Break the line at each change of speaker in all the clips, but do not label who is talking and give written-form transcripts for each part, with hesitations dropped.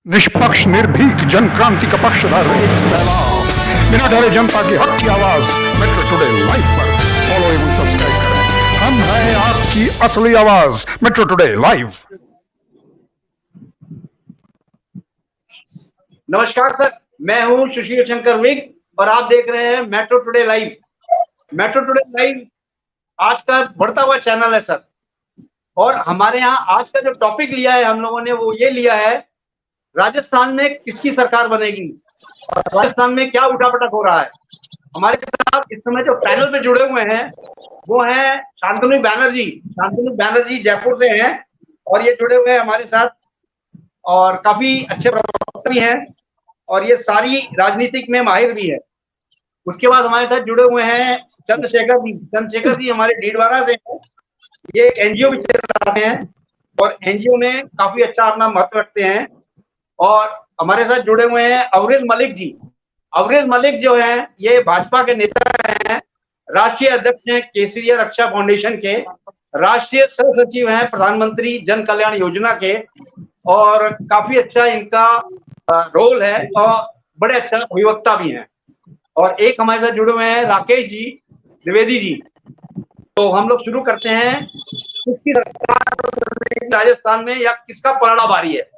निष्पक्ष निर्भीक जन क्रांति का पक्षधर एक सैलाब, बिना डरे जनता की हक की आवाज मेट्रो टुडे लाइव पर फॉलो एवं सब्सक्राइब करें। हम हैं आपकी असली आवाज मेट्रो टुडे लाइव।
नमस्कार सर, मैं हूं सुशील शंकर विग और आप देख रहे हैं metro today live. Metro today live आज का बढ़ता हुआ चैनल है सर, और हमारे यहाँ आज का जो टॉपिक लिया है हम लोगों ने वो ये लिया है, राजस्थान में किसकी सरकार बनेगी और राजस्थान में क्या उठापटक हो रहा है। हमारे साथ इस समय जो पैनल पे जुड़े हुए हैं वो हैं शांतनु बैनर्जी। शांतनु बैनर्जी जयपुर से हैं और ये जुड़े हुए हैं हमारे साथ और काफी अच्छे प्रवक्ता भी हैं और ये सारी राजनीतिक में माहिर भी है। उसके बाद हमारे साथ जुड़े हुए हैं चंद्रशेखर जी। चंद्रशेखर जी हमारे डीडवारा से हैं, ये एनजीओ भी चलाते हैं और एनजीओ में काफी अच्छा अपना महत्व रखते हैं। और हमारे साथ जुड़े हुए हैं अवरेल मलिक जी। अवरेल मलिक जो हैं ये भाजपा के नेता हैं, राष्ट्रीय अध्यक्ष हैं केसरिया रक्षा फाउंडेशन के, राष्ट्रीय सह सचिव हैं प्रधानमंत्री जन कल्याण योजना के, और काफी अच्छा इनका रोल है और बड़े अच्छा अभिवक्ता भी हैं। और एक हमारे साथ जुड़े हुए हैं राकेश जी द्विवेदी जी। तो हम लोग शुरू करते हैं, किसकी सरकार राजस्थान में या किसका पलड़ा भारी है।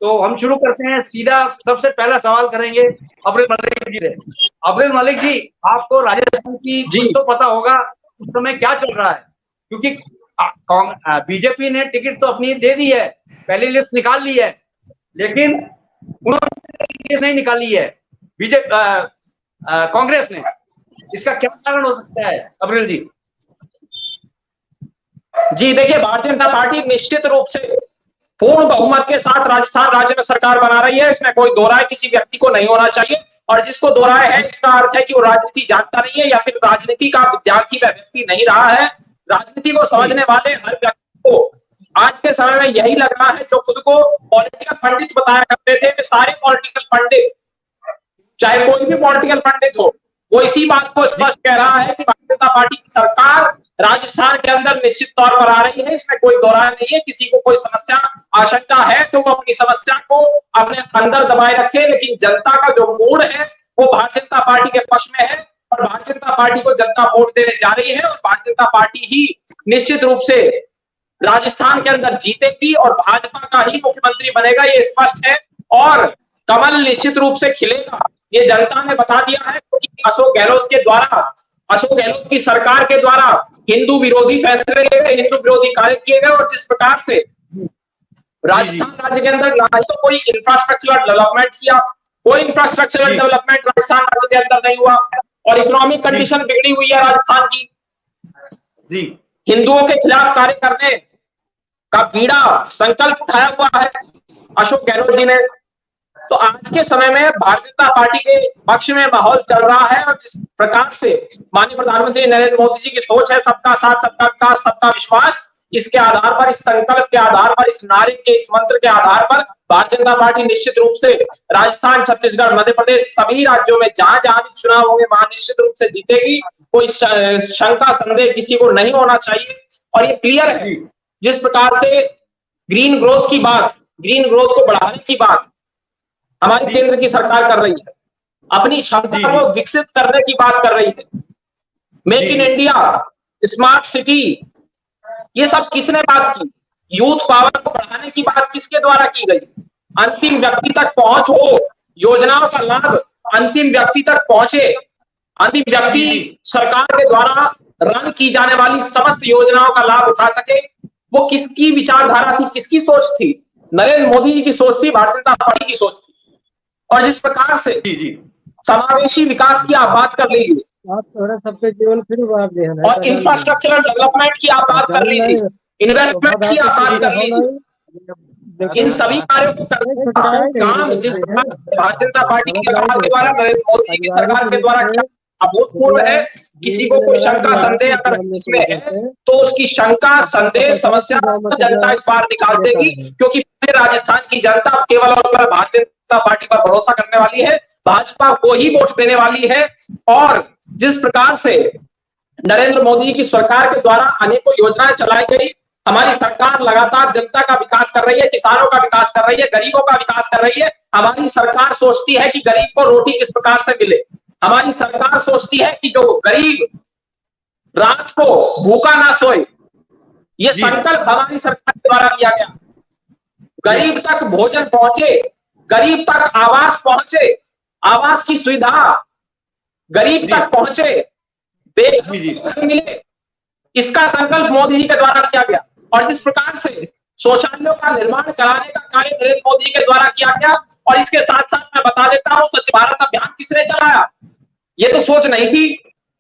तो हम शुरू करते हैं, सीधा सबसे पहला सवाल करेंगे अवरेल मलिक जी से। अवरेल मलिक जी, आपको राजस्थान की कुछ तो पता होगा उस समय क्या चल रहा है, क्योंकि बीजेपी ने टिकट तो अपनी दे दी है, पहली लिस्ट निकाल ली है, लेकिन उन्होंने लिस्ट नहीं निकाली है बीजेपी कांग्रेस ने। इसका क्या कारण हो सकता है अवरेल जी?
जी देखिए, भारतीय जनता पार्टी निश्चित रूप से पूर्ण बहुमत के साथ राजस्थान राज्य में सरकार बना रही है, इसमें कोई दो राय किसी व्यक्ति को नहीं होना चाहिए। और जिसको दो राय है इसका अर्थ है कि वो राजनीति जानता नहीं है या फिर राजनीति का विद्यार्थी व व्यक्ति नहीं रहा है। राजनीति को समझने वाले हर व्यक्ति को आज के समय में यही लग रहा है, जो खुद को पॉलिटिकल पंडित बताया करते थे, वे सारे पॉलिटिकल पंडित, चाहे कोई भी पॉलिटिकल पंडित हो, वो इसी बात को स्पष्ट कह रहा है कि भारतीय जनता पार्टी की सरकार राजस्थान के अंदर निश्चित तौर पर आ रही है, इसमें कोई दो राय नहीं है। किसी को कोई समस्या आशंका है तो वो अपनी समस्या को अपने अंदर दबाए रखे, लेकिन जनता का जो मूड है वो भारतीय जनता पार्टी के पक्ष में है और भारतीय जनता पार्टी को जनता वोट देने जा रही है और भारतीय जनता पार्टी ही निश्चित रूप से राजस्थान के अंदर जीतेगी और भाजपा का ही मुख्यमंत्री बनेगा, ये स्पष्ट है। और कमल निश्चित रूप से खिलेगा, ये जनता ने बता दिया है, क्योंकि अशोक गहलोत की सरकार के द्वारा हिंदू विरोधी फैसले लिए गए, हिंदू विरोधी कार्य किए गए, और जिस प्रकार से राजस्थान राज्य के अंदर ना ही तो कोई इंफ्रास्ट्रक्चरल डेवलपमेंट किया, कोई इंफ्रास्ट्रक्चरल डेवलपमेंट राजस्थान राज्य के अंदर नहीं हुआ, और इकोनॉमिक कंडीशन बिगड़ी हुई है राजस्थान की। जी, हिंदुओं के खिलाफ कार्य करने का बीड़ा संकल्प उठाया हुआ है अशोक गहलोत जी ने। तो आज के समय में भारतीय जनता पार्टी के पक्ष में माहौल चल रहा है, और जिस प्रकार से माननीय प्रधानमंत्री नरेंद्र मोदी जी की सोच है, सबका साथ, सबका विकास, सबका विश्वास, इसके आधार पर, इस संकल्प के आधार पर, इस नारे के, इस मंत्र के आधार पर भारतीय जनता पार्टी निश्चित रूप से राजस्थान, छत्तीसगढ़, मध्य प्रदेश, सभी राज्यों में जहां जहां भी चुनाव होंगे वहां निश्चित रूप से जीतेगी। कोई शंका संदेह किसी को नहीं होना चाहिए। और ये क्लियर है, जिस प्रकार से ग्रीन ग्रोथ की बात, ग्रीन ग्रोथ को बढ़ाने की बात हमारी केंद्र की सरकार कर रही है, अपनी क्षमता को विकसित करने की बात कर रही है, make in India, smart city, ये सब किसने बात की? यूथ पावर को बढ़ाने की बात किसके द्वारा की गई? अंतिम व्यक्ति तक पहुंच हो, योजनाओं का लाभ अंतिम व्यक्ति तक पहुंचे, अंतिम व्यक्ति सरकार के द्वारा रन की जाने वाली समस्त योजनाओं का लाभ उठा सके। वो किसकी विचारधारा थी, किसकी सोच थी? नरेंद्र मोदी जी की सोच थी, भारतीय जनता पार्टी की सोच थी। और जिस प्रकार से समावेशी विकास की आप बात कर लीजिए,
आप थोड़ा सबके जीवन फिर
और इंफ्रास्ट्रक्चरल डेवलपमेंट की आप बात कर लीजिए, इन्वेस्टमेंट की आप बात कर लीजिए, इन सभी कार्यों को करने का काम जिस प्रकार भारतीय जनता पार्टी की सरकार के द्वारा, नरेंद्र मोदी जी की सरकार के द्वारा किया, अभूतपूर्व है। किसी को कोई शंका संदेह अगर इसमें है तो उसकी शंका संदेह समस्या जनता इस बार निकाल देगी, क्योंकि पूरे राजस्थान की जनता केवल और भारतीय जनता पार्टी पर भरोसा करने वाली है, भाजपा को ही वोट देने वाली है। और जिस प्रकार से नरेंद्र मोदी जी की सरकार के द्वारा अनेकों योजनाएं चलाई गई, हमारी सरकार लगातार जनता का विकास कर रही है, किसानों का विकास कर रही है, गरीबों का विकास कर रही है। हमारी सरकार सोचती है कि गरीब को रोटी किस प्रकार से मिले। हमारी सरकार सोचती है कि जो गरीब रात को भूखा ना सोए, ये संकल्प हमारी सरकार द्वारा किया गया। गरीब तक भोजन पहुंचे, गरीब तक आवास पहुंचे, आवास की सुविधा गरीब तक पहुंचे, घर मिले, इसका संकल्प मोदी जी के द्वारा किया गया। और जिस प्रकार से शौचालयों का निर्माण कराने का कार्य नरेंद्र मोदी के द्वारा किया गया, और इसके साथ साथ मैं बता देता हूं, स्वच्छ भारत अभियान किसने चलाया? ये तो सोच नहीं थी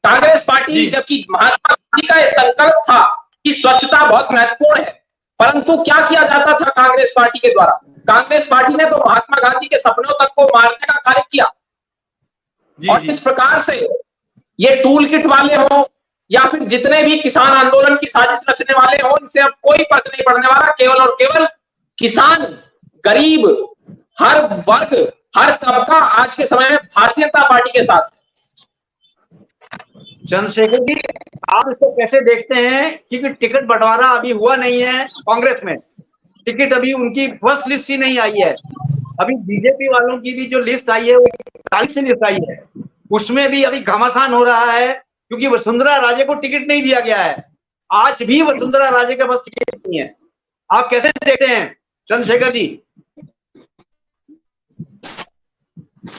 कांग्रेस पार्टी, जबकि महात्मा गांधी का यह संकल्प था कि स्वच्छता बहुत महत्वपूर्ण है। परंतु क्या किया जाता था कांग्रेस पार्टी के द्वारा? कांग्रेस पार्टी ने तो महात्मा गांधी के सपनों तक को मारने का कार्य किया। और इस प्रकार से ये टूल किट वाले हो या फिर जितने भी किसान आंदोलन की साजिश रचने वाले हो, इनसे अब कोई फर्क नहीं पड़ने वाला। केवल और केवल किसान, गरीब, हर वर्ग, हर तबका आज के समय में भारतीय जनता पार्टी के साथ है।
चंद्रशेखर जी, आप इसको कैसे देखते हैं? क्योंकि टिकट बंटवारा अभी हुआ नहीं है कांग्रेस में, टिकट अभी उनकी फर्स्ट लिस्ट ही नहीं आई है। अभी बीजेपी वालों की भी जो लिस्ट आई है वो 40 लिस्ट आई है, उसमें भी अभी घमासान हो रहा है क्योंकि वसुंधरा राजे को टिकट नहीं दिया गया है। आज भी वसुंधरा राजे के पास टिकट नहीं है। आप कैसे देखते हैं चंद्रशेखर जी?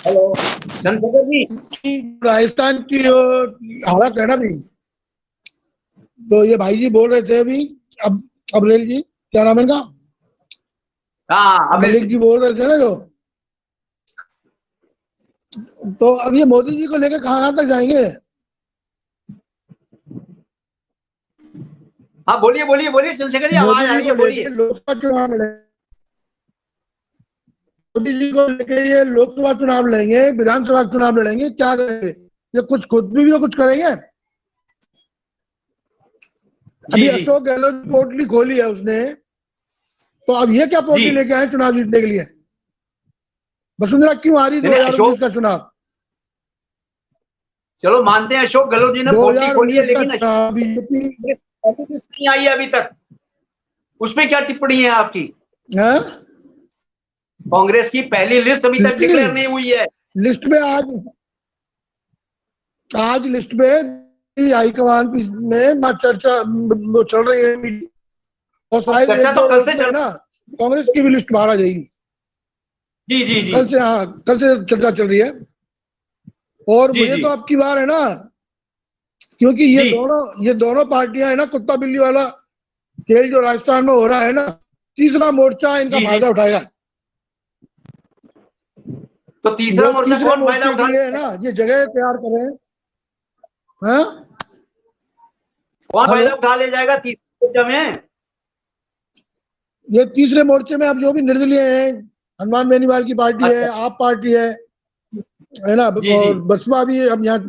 हेलो चंद्रशेखर जी,
राजस्थान की हालत है ना अभी, तो ये भाई जी बोल रहे थे अभी, अब अबरेल जी, क्या नाम है इनका?
हाँ
मलिक जी बोल रहे थे ना जो, तो अब ये मोदी जी को लेकर कहाँ तक जाएंगे?
हाँ बोलिए बोलिए बोलिए चंद्रशेखर जी, आवाज आ रही है, बोलिए।
लोकसभा चुनाव लड़ेंगे, मोदी जी को लेकर ये लोकसभा चुनाव लड़ेंगे, विधानसभा चुनाव लड़ेंगे, क्या करेंगे? ये कुछ खुद भी तो कुछ करेंगे। अभी अशोक गहलोत पोटली खोली है उसने, तो अब ये क्या पोटली लेके आए चुनाव जीतने के लिए? वसुंधरा क्यों आ रही 2019 का चुनाव?
चलो मानते हैं अशोक गहलोत जी ने पोटली खोली है, लेकिन
बीजेपी
नहीं आई है अभी तक, उसमें क्या टिप्पणी है आपकी? कांग्रेस की पहली लिस्ट अभी तक डिक्लेयर नहीं हुई है।
लिस्ट में आज लिस्ट में हाईकमान में चर्चा वो चल रही है, और शायद
चर्चा तो कल से चल
ना, कांग्रेस की भी लिस्ट बाहर आ जाएगी।
जी जी जी,
कल से, हाँ कल से चर्चा चल रही है। और मुझे तो अब की बार है ना, क्योंकि ये दोनों पार्टियां है ना, कुत्ता बिल्ली वाला खेल जो राजस्थान में हो रहा है ना, तीसरा मोर्चा इनका फायदा उठाएगा।
तो तीसरा मोर्चा कौन फायदा उठाएगा?
है ना, ये जगह तैयार कर रहे हैं, हाँ?
कौन फायदा उठा ले जाएगा तीसरे मोर्चा में?
ये तीसरे मोर्चे में अब जो भी निर्दलीय हैं, हनुमान बेनीवाल की पार्टी है, आप पार्टी है ना, और बसपा भी अब यहाँ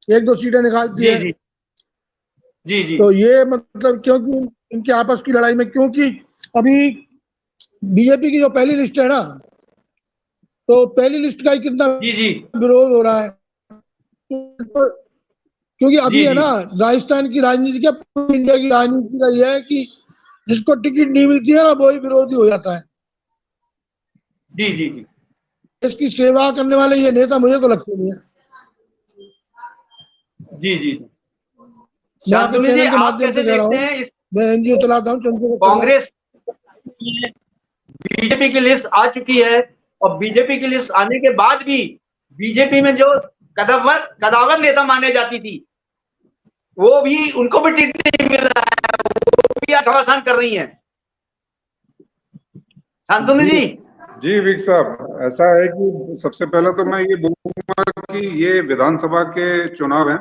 1-2 सीटें निकालती है।
जी जी,
तो ये मतलब क्योंकि इनके आपस की लड़ाई में, क्योंकि अभी बीजेपी की जो पहली लिस्ट है ना, तो पहली लिस्ट का ही कितना विरोध हो रहा है, क्योंकि अभी है ना राजस्थान की राजनीति क्या, इंडिया की राजनीति का यह है कि जिसको टिकट नहीं मिलती है ना, वो ही विरोधी हो जाता है।
जी जी जी,
इसकी सेवा करने वाले ये नेता मुझे तो लगते नहीं है।
जी जी शांतनु जी, आप कैसे देखते हैं इस?
मैं एनजीओ चलाता हूँ।
कांग्रेस बीजेपी की लिस्ट आ चुकी है, और बीजेपी की लिस्ट आने के बाद भी बीजेपी में जो कदावर नेता माने जाती थी, वो भी, उनको भी टिकट नहीं मिल रहा है, वो भी घमासान कर रही है। शांतनु जी।
जी विक साहब, ऐसा है कि सबसे पहले तो मैं ये बोलूंगा कि ये विधानसभा के चुनाव हैं,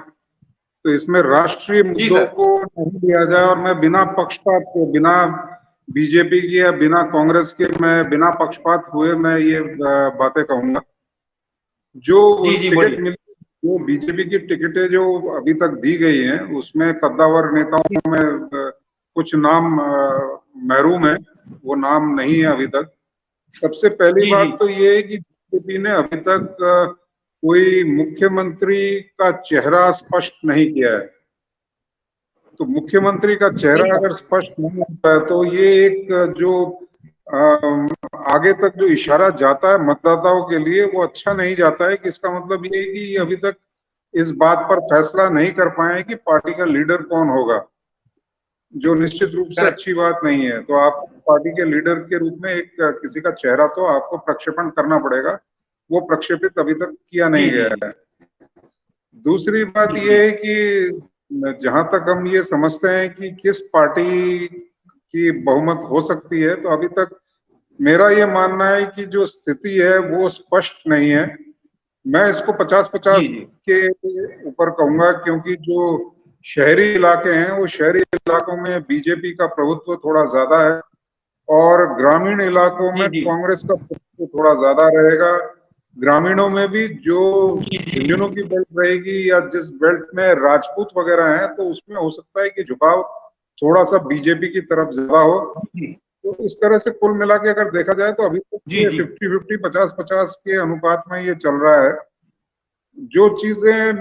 तो इसमें राष्ट्रीय मुद्दों को नहीं लिया जाए, और मैं बिना पक्षपात के, बिना बीजेपी की या बिना कांग्रेस के, मैं बिना पक्षपात हुए मैं ये बातें कहूंगा। जो टिकट मिली, जो बीजेपी की टिकटें जो अभी तक दी गई हैं, उसमें कद्दावर नेताओं में कुछ नाम महरूम है, वो नाम नहीं है अभी तक। सबसे पहली बात तो ये है कि बीजेपी ने अभी तक कोई मुख्यमंत्री का चेहरा स्पष्ट नहीं किया है। तो मुख्यमंत्री का चेहरा अगर स्पष्ट नहीं होता है तो ये एक जो आगे तक जो इशारा जाता है मतदाताओं के लिए वो अच्छा नहीं जाता है, कि इसका मतलब ये है कि ये अभी तक इस बात पर फैसला नहीं कर पाए कि पार्टी का लीडर कौन होगा, जो निश्चित रूप से अच्छी बात नहीं है। तो आप पार्टी के लीडर के रूप में एक किसी का चेहरा तो आपको प्रक्षेपण करना पड़ेगा, वो प्रक्षेपित अभी तक किया नहीं गया है। दूसरी बात ये है कि जहां तक हम ये समझते हैं कि किस पार्टी की बहुमत हो सकती है, तो अभी तक मेरा ये मानना है कि जो स्थिति है वो स्पष्ट नहीं है। मैं इसको 50-50 के ऊपर कहूंगा, क्योंकि जो शहरी इलाके हैं वो शहरी इलाकों में बीजेपी का प्रभुत्व थोड़ा ज्यादा है और ग्रामीण इलाकों में कांग्रेस का प्रभुत्व थोड़ा ज्यादा रहेगा। ग्रामीणों में भी जो झुंझुनू की बेल्ट रहेगी या जिस बेल्ट में राजपूत वगैरह हैं, तो उसमें हो सकता है कि झुकाव थोड़ा सा बीजेपी की तरफ ज्यादा हो। तो इस तरह से कुल मिला के अगर देखा जाए तो अभी तक 50-50, 50-50 के अनुपात में ये चल रहा है। जो चीजें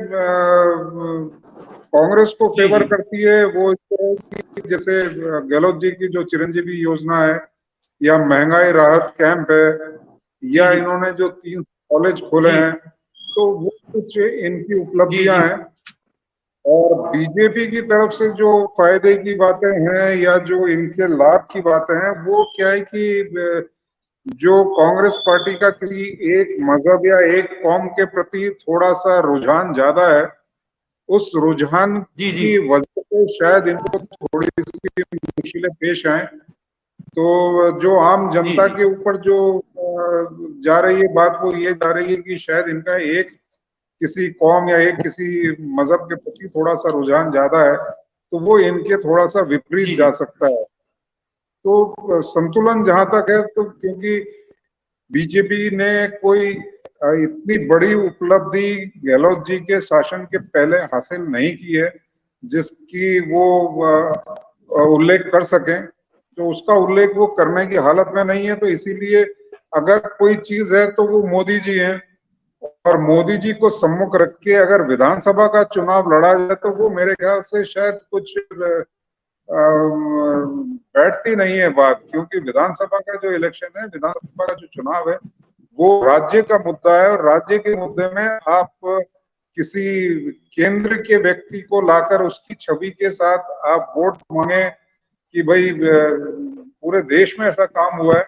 कांग्रेस को फेवर करती है वो इस तरह की, जैसे गहलोत जी की जो चिरंजीवी योजना है या महंगाई राहत कैंप है या इन्होंने जो 3 कॉलेज खोले हैं, तो वो कुछ इनकी उपलब्धियां हैं। और बीजेपी की तरफ से जो फायदे की बातें हैं या जो इनके लाभ की बातें हैं, वो क्या है कि जो कांग्रेस पार्टी का किसी एक मजहब या एक कौम के प्रति थोड़ा सा रुझान ज्यादा है, उस रुझान की वजह से शायद इनको थोड़ी सी मुश्किलें पेश आए। तो जो आम जनता के ऊपर जो जा रही है बात, वो ये जा रही है कि शायद इनका एक किसी कौम या एक किसी मजहब के प्रति थोड़ा सा रुझान ज्यादा है, तो वो इनके थोड़ा सा विपरीत जा सकता है। तो संतुलन जहां तक है, तो क्योंकि बीजेपी ने कोई इतनी बड़ी उपलब्धि गहलोत जी के शासन के पहले हासिल नहीं की है जिसकी वो उल्लेख कर सकें, तो उसका उल्लेख वो करने की हालत में नहीं है। तो इसीलिए अगर कोई चीज है तो वो मोदी जी हैं, और मोदी जी को सम्मुख रख के अगर विधानसभा का चुनाव लड़ा जाए तो वो मेरे ख्याल से शायद कुछ बैठती नहीं है बात, क्योंकि विधानसभा का जो इलेक्शन है, विधानसभा का जो चुनाव है, वो राज्य का मुद्दा है। और राज्य के मुद्दे में आप किसी केंद्र के व्यक्ति को लाकर उसकी छवि के साथ आप वोट मांगे कि भाई पूरे देश में ऐसा काम हुआ है,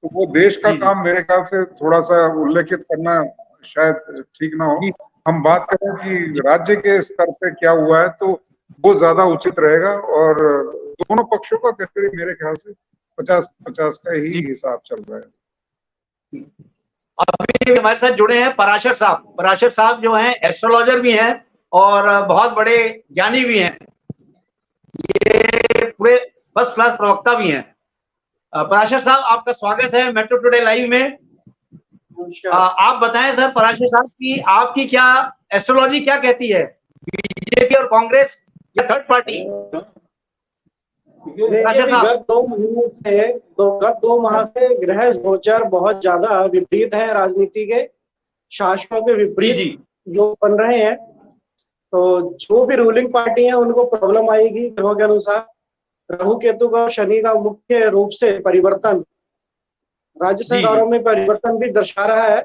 तो वो देश का काम मेरे ख्याल से थोड़ा सा उल्लेखित करना शायद ठीक ना हो। हम बात करें कि राज्य के स्तर पे क्या हुआ है, तो वो ज्यादा उचित रहेगा। और दोनों पक्षों का करीब मेरे ख्याल से 50-50 का ही हिसाब चल रहा है।
अभी हमारे साथ जुड़े हैं पराशर साहब। पराशर साहब जो हैं एस्ट्रोलॉजर भी हैं और बहुत बड़े ज्ञानी भी हैं, ये पूरे फर्स्ट क्लास प्रवक्ता भी हैं। पराशर साहब, आपका स्वागत है मेट्रो टुडे लाइव में। आप बताएं सर पराशर साहब की आपकी क्या एस्ट्रोलॉजी क्या कहती है, बीजेपी और कांग्रेस या थर्ड पार्टी?
गत 2 माह से ग्रह गोचर बहुत ज्यादा विपरीत है, राजनीति के शासकों के विपरीत योग बन रहे हैं। तो जो भी रूलिंग पार्टी है उनको प्रॉब्लम आएगी ग्रहों के अनुसार। राहु केतु का शनि का मुख्य रूप से परिवर्तन राज्य सरकारों में परिवर्तन भी दर्शा रहा है।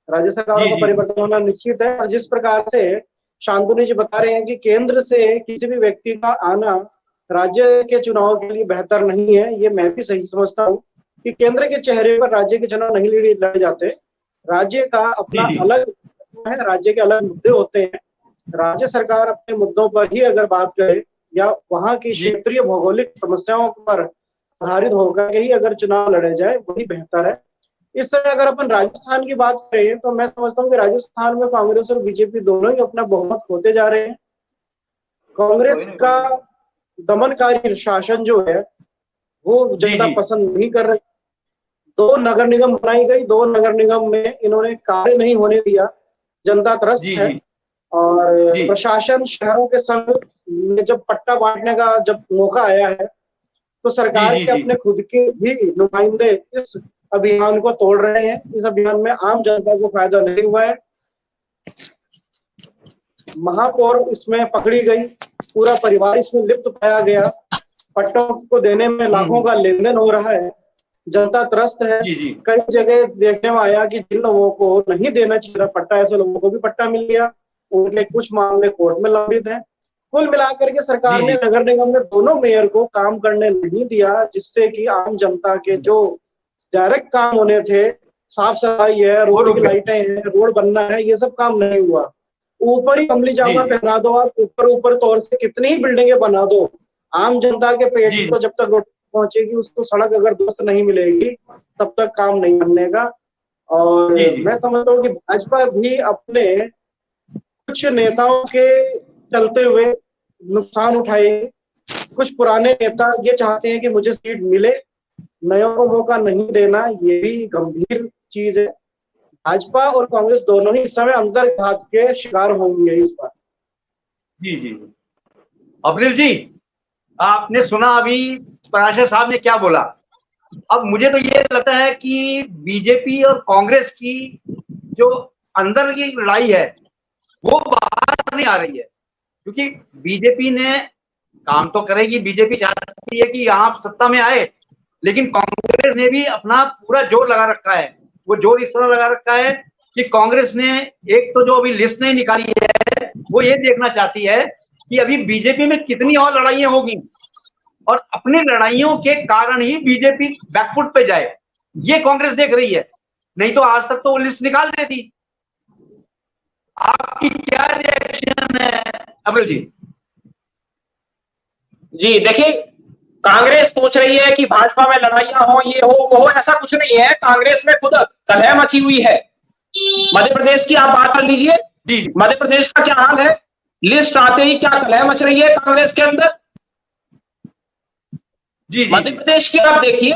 राज्य सरकारों का परिवर्तन होना निश्चित है। और जिस प्रकार से शांतनु जी बता रहे हैं कि केंद्र से किसी भी व्यक्ति का आना राज्य के चुनाव के लिए बेहतर नहीं है, ये मैं भी सही समझता हूँ कि केंद्र के चेहरे पर राज्य के चुनाव नहीं लड़े जाते। राज्य का अपना अलग है, राज्य के अलग मुद्दे होते हैं। राज्य सरकार अपने मुद्दों पर ही अगर बात करे या वहां की क्षेत्रीय भौगोलिक समस्याओं पर आधारित होकर के ही अगर चुनाव लड़े जाए, वही बेहतर है। इस समय अगर अपन राजस्थान की बात करें तो मैं समझता हूँ कि राजस्थान में कांग्रेस और बीजेपी दोनों ही अपना बहुमत खोते जा रहे हैं। कांग्रेस का दमनकारी शासन जो है वो जनता पसंद नहीं कर रही। 2 नगर निगम बनाई गई, 2 नगर निगम में इन्होंने कार्य नहीं होने दिया, जनता त्रस्त है। और प्रशासन शहरों के संग में जब पट्टा बांटने का जब मौका आया है तो सरकार के अपने खुद के भी नुमाइंदे इस अभियान को तोड़ रहे हैं। इस अभियान में आम जनता को फायदा नहीं हुआ है। महापौर इसमें पकड़ी गई, पूरा परिवार इसमें लिप्त पाया गया। पट्टों को देने में लाखों का लेन देन हो रहा है, जनता त्रस्त है। कई जगह देखने में आया कि जिन लोगों को नहीं देना चाहिए था पट्टा, ऐसे लोगों को भी पट्टा मिल गया। उनके कुछ मामले कोर्ट में लंबित हैं। कुल मिलाकर के सरकार ने नगर निगम में दोनों मेयर को काम करने नहीं दिया, जिससे कि आम जनता के जो डायरेक्ट काम होने थे, साफ सफाई है, रोड की लाइटें हैं, रोड बनना है, ये सब काम नहीं हुआ। ऊपर ही कमली जामा पहना दो आप, ऊपर तौर से कितनी ही बिल्डिंगें बना दो, आम जनता के पेट को जब तक रोटी पहुंचेगी, उसको सड़क अगर दुरुस्त नहीं मिलेगी, तब तक काम नहीं बनने का। और मैं समझता हूँ कि भाजपा भी अपने कुछ नेताओं के चलते हुए नुकसान उठाएगी। कुछ पुराने नेता ये चाहते हैं कि मुझे सीट मिले, नयों को मौका नहीं देना, ये भी गंभीर चीज है। भाजपा और कांग्रेस दोनों ही इस समय अंतर्घात के शिकार होंगे इस बार।
जी अब्रिल जी, आपने सुना अभी पराशर साहब ने क्या बोला। अब मुझे तो ये लगता है कि बीजेपी और कांग्रेस की जो अंदर की लड़ाई है वो बाहर नहीं आ रही है, क्योंकि बीजेपी ने काम तो करेगी, बीजेपी चाहती है कि यहाँ सत्ता में आए, लेकिन कांग्रेस ने भी अपना पूरा जोर लगा रखा है। वो जोर इस तरह लगा रखा है कि कांग्रेस ने एक तो जो अभी लिस्ट नहीं निकाली है, वो ये देखना चाहती है कि अभी बीजेपी में कितनी और लड़ाइयां होगी और अपनी लड़ाइयों के कारण ही बीजेपी बैकफुट पे जाए, ये कांग्रेस देख रही है। नहीं तो आज तक तो वो लिस्ट निकाल देती। आपकी क्या रिएक्शन है अब्रिल जी?
जी देखिए, कांग्रेस सोच रही है कि भाजपा में लड़ाइयां हो, ये हो वो हो, ऐसा कुछ नहीं है। कांग्रेस में खुद कलह मची हुई है। मध्य प्रदेश की आप बात कर लीजिए, मध्य प्रदेश का क्या हाल है, लिस्ट आते ही क्या कलह मच रही है कांग्रेस के अंदर। मध्य प्रदेश की आप देखिए,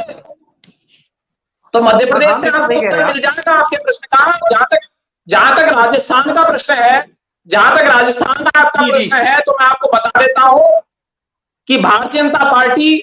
तो मध्य प्रदेश से आपको उत्तर मिल जाएगा आपके प्रश्न का। जहां तक राजस्थान का प्रश्न है, जहां तक राजस्थान का आपका प्रश्न है, तो मैं आपको बता देता हूं कि भारतीय जनता पार्टी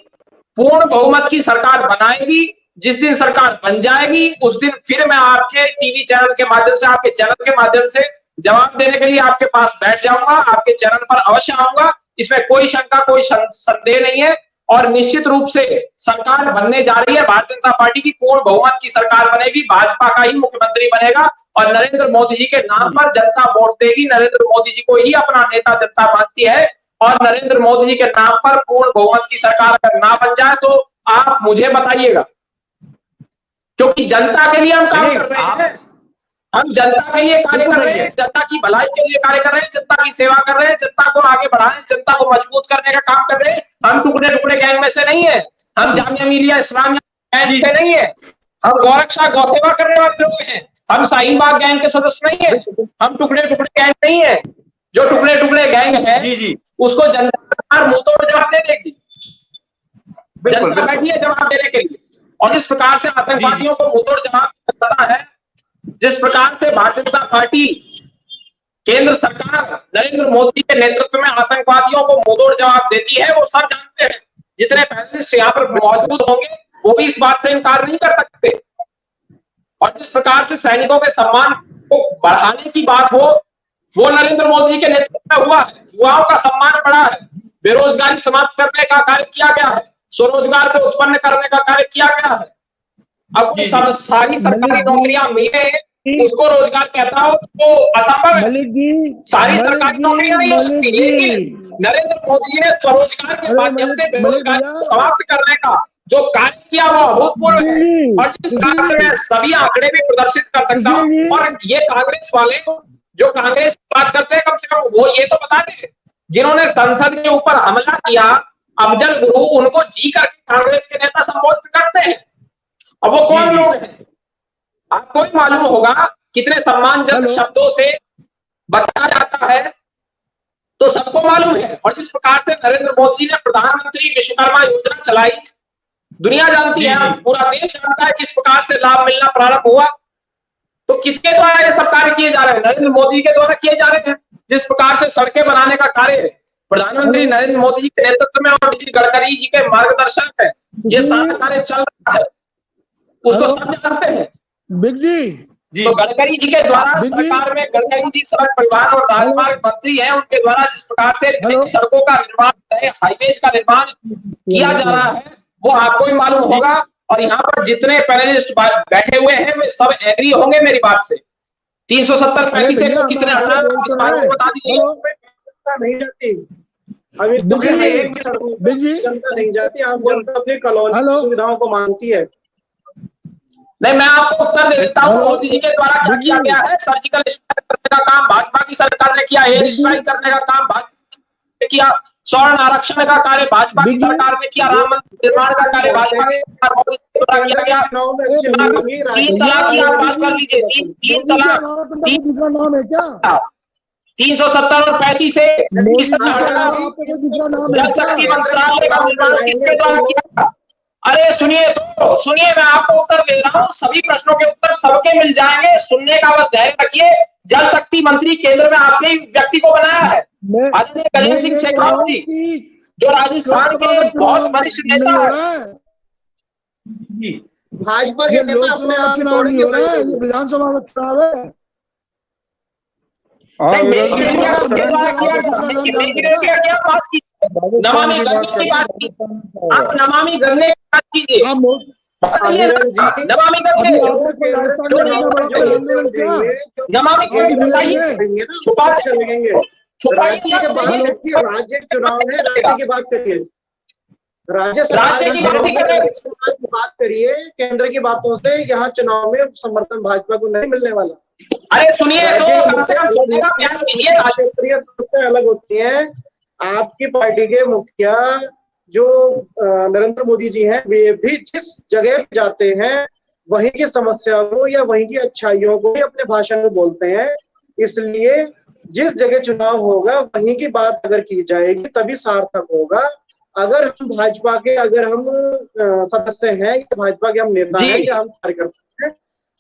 पूर्ण बहुमत की सरकार बनाएगी। जिस दिन सरकार बन जाएगी उस दिन फिर मैं आपके टीवी चैनल के माध्यम से, आपके चैनल के माध्यम से जवाब देने के लिए आपके पास बैठ जाऊंगा, आपके चैनल पर अवश्य आऊंगा। इसमें कोई शंका, कोई संदेह नहीं है। और निश्चित रूप से सरकार बनने जा रही है, भारतीय जनता पार्टी की पूर्ण बहुमत की सरकार बनेगी, भाजपा का ही मुख्यमंत्री बनेगा और नरेंद्र मोदी जी के नाम पर जनता वोट देगी। नरेंद्र मोदी जी को ही अपना नेता जनता मानती है और नरेंद्र मोदी जी के नाम पर पूर्ण बहुमत की सरकार अगर ना बन जाए तो आप मुझे बताइएगा, क्योंकि जनता के लिए हम काम कर रहे हैं। हम जनता के लिए कार्य कर रहे हैं, जनता की भलाई के लिए कार्य कर रहे हैं, जनता की सेवा कर रहे हैं, जनता को आगे बढ़ाने, जनता को मजबूत करने का काम कर रहे हैं। हम टुकड़े टुकड़े गैंग में से नहीं है, हम जामिया मिलिया इस्लामिया गैंग से नहीं है, हम गौरक्षा गौसेवा करने वाले लोग हैं, हम शाहीन बाग गैंग के सदस्य नहीं है, हम टुकड़े टुकड़े गैंग नहीं है। जो टुकड़े टुकड़े गैंग है उसको जनता मुंह तोड़ जवाब दे देगी। जनता बैठी है जवाब देने के लिए। और जिस प्रकार से आतंकवादियों को मुंह तोड़ जवाब देता है, जिस प्रकार से भारतीय जनता पार्टी केंद्र सरकार नरेंद्र मोदी के नेतृत्व में आतंकवादियों को मुंहतोड़ जवाब देती है, वो सब जानते हैं। जितने पैनलिस्ट यहाँ पर मौजूद होंगे वो भी इस बात से इनकार नहीं कर सकते। और जिस प्रकार से सैनिकों के सम्मान को बढ़ाने की बात हो, वो नरेंद्र मोदी जी के नेतृत्व में हुआ है। युवाओं का सम्मान बढ़ा है, बेरोजगारी समाप्त करने का कार्य किया गया है, स्वरोजगार को उत्पन्न करने का कार्य किया गया है। अब सारी सरकारी नौकरियां मिले उसको रोजगार कहता हो तो असंभव है। सारी सरकारी नौकरियां नहीं हो सकती, लेकिन नरेंद्र मोदी जी ने स्वरोजगार के माध्यम से बेरोजगारी को समाप्त करने का जो कार्य किया वो अभूतपूर्व है। और जिस कारण से मैं सभी आंकड़े भी प्रदर्शित कर सकता हूँ। और ये कांग्रेस वाले जो कांग्रेस की बात करते हैं, कम से कम वो ये तो बता दें, जिन्होंने संसद के ऊपर हमला किया, अफजल गुरु, उनको जी करके कांग्रेस के नेता संबोधित करते हैं। अब वो कौन लोग हैं आपको ही मालूम होगा, कितने सम्मानजनक शब्दों से बताया जाता है तो सबको मालूम है। और जिस प्रकार से नरेंद्र मोदी जी ने प्रधानमंत्री विश्वकर्मा योजना चलाई, दुनिया जानती है, पूरा देश जानता है किस प्रकार से लाभ मिलना प्रारंभ हुआ। तो किसके द्वारा ये सब कार्य किए जा रहे हैं? नरेंद्र मोदी के द्वारा किए जा रहे हैं। जिस प्रकार से सड़कें बनाने का कार्य प्रधानमंत्री नरेंद्र मोदी जी के नेतृत्व में और नितिन गडकरी जी के मार्गदर्शन में ये सारा कार्य चल रहा है, उसको सब जानते हैं।
बिग जी
तो गडकरी जी के द्वारा सरकार में, गडकरी जी सड़क परिवहन और राजमार्ग मंत्री हैं, उनके द्वारा जिस प्रकार से सड़कों का निर्माण, हाईवेज का निर्माण किया जा रहा है, वो आपको ही मालूम होगा। और यहाँ पर जितने पैनलिस्ट बैठे हुए हैं वे सब एग्री होंगे मेरी बात से। 370 पैंतीस से किसने हटाया, इस बात को बता दीजिए।
नहीं जाती अभी जनता नहीं जाती, आप जनता अपनी कॉलोनी सुविधाओं को मानती है।
नहीं, मैं आपको उत्तर दे देता हूँ। मोदी जी के द्वारा क्या किया गया है? सर्जिकल स्ट्राइक करने का काम भाजपा की सरकार ने किया, एयर स्ट्राइक करने का काम भाजपा ने किया, स्वर्ण आरक्षण का कार्य भाजपा की सरकार ने किया, राम मंदिर निर्माण का कार्य भाजपा की सरकार मोदी जी द्वारा किया गया। 3 तलाक की आप बात कर लीजिए, 3 तलाक, 370 और 35 से किस तरह हटा? जल शक्ति मंत्रालय का निर्माण किसके द्वारा किया? अरे सुनिए, तो सुनिए, मैं आपको उत्तर दे रहा हूँ, सभी प्रश्नों के उत्तर सबके मिल जाएंगे, सुनने का बस धैर्य रखिए। जल शक्ति मंत्री केंद्र में आपने व्यक्ति को बनाया है, आदरणीय गजेंद्र सिंह शेखावत जी, जो राजस्थान के बहुत वरिष्ठ नेता है।
भाजपा के नेता अपने आप
चुनाव नहीं हो रहा है, ये विधानसभा का चुनाव है।
क्या बात की? नमामि गंगे की बात की, आप नमामि गंगे की बात कीजिए, नमामि गंगे, नमामि गंगे बताइए,
राज्य चुनाव है, राज्य की बात करिए, राज्य की बात करिए, केंद्र की बातों से यहाँ चुनाव में समर्थन भाजपा को नहीं मिलने वाला।
अरे सुनिए, तो कम से कम सुनने का प्रयास कीजिए।
क्षेत्रीय समस्या अलग होती है। आपकी पार्टी के मुखिया जो नरेंद्र मोदी जी हैं, वे भी जिस जगह जाते हैं वहीं की समस्या को या वहीं की अच्छाइयों को भी अपने भाषण में बोलते हैं। इसलिए जिस जगह चुनाव होगा वहीं की बात अगर की जाएगी तभी सार्थक होगा। अगर हम भाजपा के, अगर हम सदस्य हैं या भाजपा के हम नेता हैं या हम कार्यकर्ता हैं,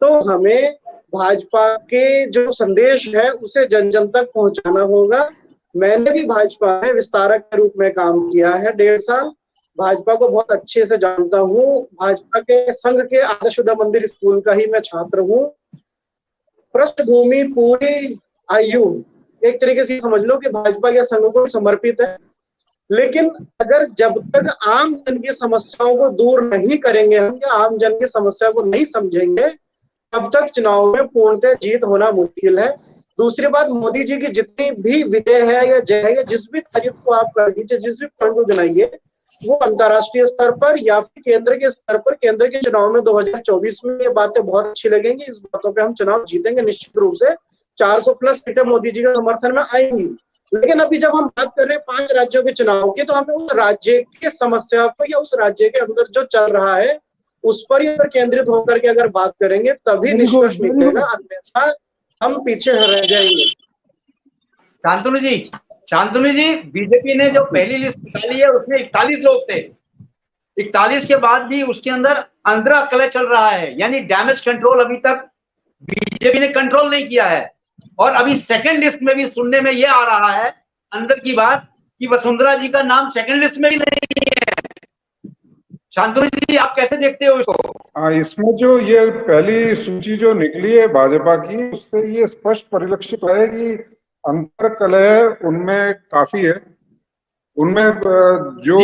तो हमें भाजपा के जो संदेश है उसे जन जन तक पहुंचाना होगा। मैंने भी भाजपा में विस्तारक के रूप में काम किया है 1.5 साल, भाजपा को बहुत अच्छे से जानता हूँ। भाजपा के संघ के आदर्शोदय मंदिर स्कूल का ही मैं छात्र हूँ। पृष्ठभूमि पूरी आयु एक तरीके से समझ लो कि भाजपा के संघ को समर्पित है। लेकिन अगर जब तक आम जन की समस्याओं को दूर नहीं करेंगे हम, या आम जन की समस्या को नहीं समझेंगे, तब तक चुनाव में पूर्णतः जीत होना मुश्किल है। दूसरी बात, मोदी जी की जितनी भी विजय है या जय है, जिस भी तारीफ को आप कर दीजिए, जिस भी फंड को गिनाइए, वो अंतर्राष्ट्रीय स्तर पर या फिर केंद्र के स्तर पर, केंद्र के चुनाव में 2024 में ये बातें बहुत अच्छी लगेंगी। इस बातों पे हम चुनाव जीतेंगे निश्चित रूप से। 400+ सीटें मोदी जी के समर्थन में आएंगी। लेकिन अभी जब हम बात कर रहे हैं 5 राज्यों के चुनाव की, तो हमें उस राज्य की समस्या पर या उस राज्य के अंदर जो चल रहा है उस पर ही केंद्रित होकर के अगर बात करेंगे तभी निष्कर्ष निकलेगा, अन्यथा हम पीछे रह जाएंगे।
शांतनु जी, बीजेपी ने जो पहली लिस्ट निकाली है उसमें 41 लोग थे। 41 के बाद भी उसके अंदर अंतराकलह चल रहा है, यानी डैमेज कंट्रोल अभी तक बीजेपी ने कंट्रोल नहीं किया है। और अभी सेकंड लिस्ट में भी सुनने में यह आ रहा है अंदर की बात कि वसुंधरा जी का नाम सेकंड लिस्ट में भी नहीं है। शांतनु जी, आप कैसे देखते हो इसको?
इसमें जो ये पहली सूची जो निकली है भाजपा की, उससे ये स्पष्ट परिलक्षित है कि अंतर कलह उनमें काफी है। उनमें जो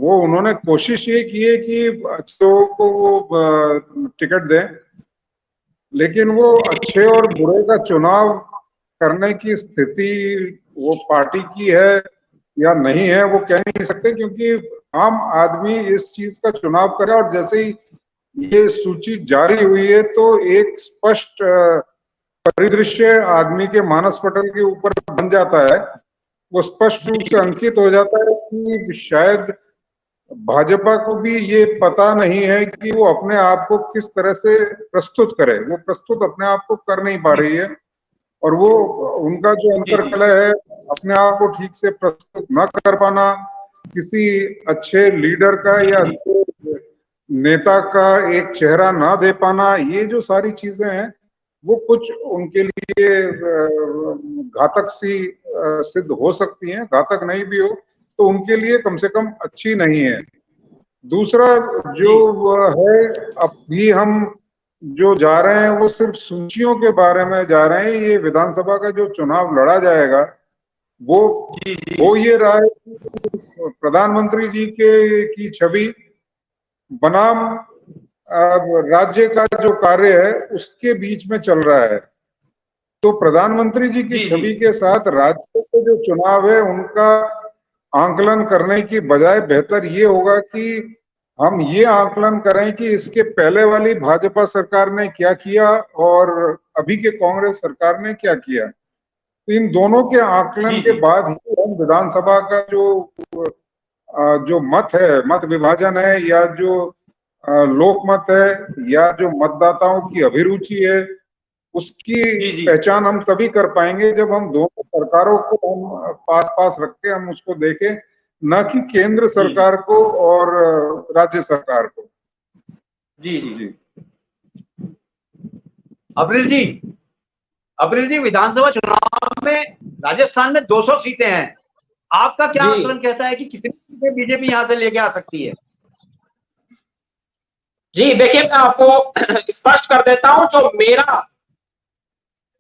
वो उन्होंने कोशिश ये की है कि अच्छे लोगों को वो टिकट दें, लेकिन वो अच्छे और बुरे का चुनाव करने की स्थिति वो पार्टी की है या नहीं है वो कह नहीं सकते, क्योंकि आम आदमी इस चीज का चुनाव करे। और जैसे ही ये सूची जारी हुई है तो एक स्पष्ट परिदृश्य आदमी के मानस पटल के ऊपर बन जाता है। वो स्पष्ट रूप से अंकित हो जाता है कि शायद भाजपा को भी ये पता नहीं है कि वो अपने आप को किस तरह से प्रस्तुत करे। वो प्रस्तुत अपने आप को कर नहीं पा रही है, और वो उनका जो अंतर्कलह है, अपने आप को ठीक से प्रस्तुत न कर पाना, किसी अच्छे लीडर का या नेता का एक चेहरा ना दे पाना, ये जो सारी चीजें हैं वो कुछ उनके लिए घातक सी सिद्ध हो सकती हैं। घातक नहीं भी हो तो उनके लिए कम से कम अच्छी नहीं है। दूसरा जो है, अब भी हम जो जा रहे हैं वो सिर्फ सूचियों के बारे में जा रहे हैं। ये विधानसभा का जो चुनाव लड़ा जाएगा वो ये रहा है कि प्रधानमंत्री जी की छवि बनाम राज्य का जो कार्य है उसके बीच में चल रहा है। तो प्रधानमंत्री जी की छवि के साथ राज्य के जो चुनाव है उनका आंकलन करने की बजाय बेहतर ये होगा कि हम ये आंकलन करें कि इसके पहले वाली भाजपा सरकार ने क्या किया और अभी के कांग्रेस सरकार ने क्या किया। तो इन दोनों के आंकलन के बाद ही हम विधानसभा का जो मत विभाजन है या जो लोकमत है या जो मतदाताओं की अभिरुचि है उसकी पहचान हम तभी कर पाएंगे जब हम दोनों सरकारों को हम पास रख के हम उसको देखें, न कि केंद्र सरकार को और राज्य सरकार को।
जी अब्रिल जी विधानसभा चुनाव में राजस्थान में 200 सीटें हैं। आपका क्या आकलन कहता है कि कितनी सीटें बीजेपी यहां से लेके आ सकती है?
जी देखिए, मैं आपको स्पष्ट कर देता हूं, जो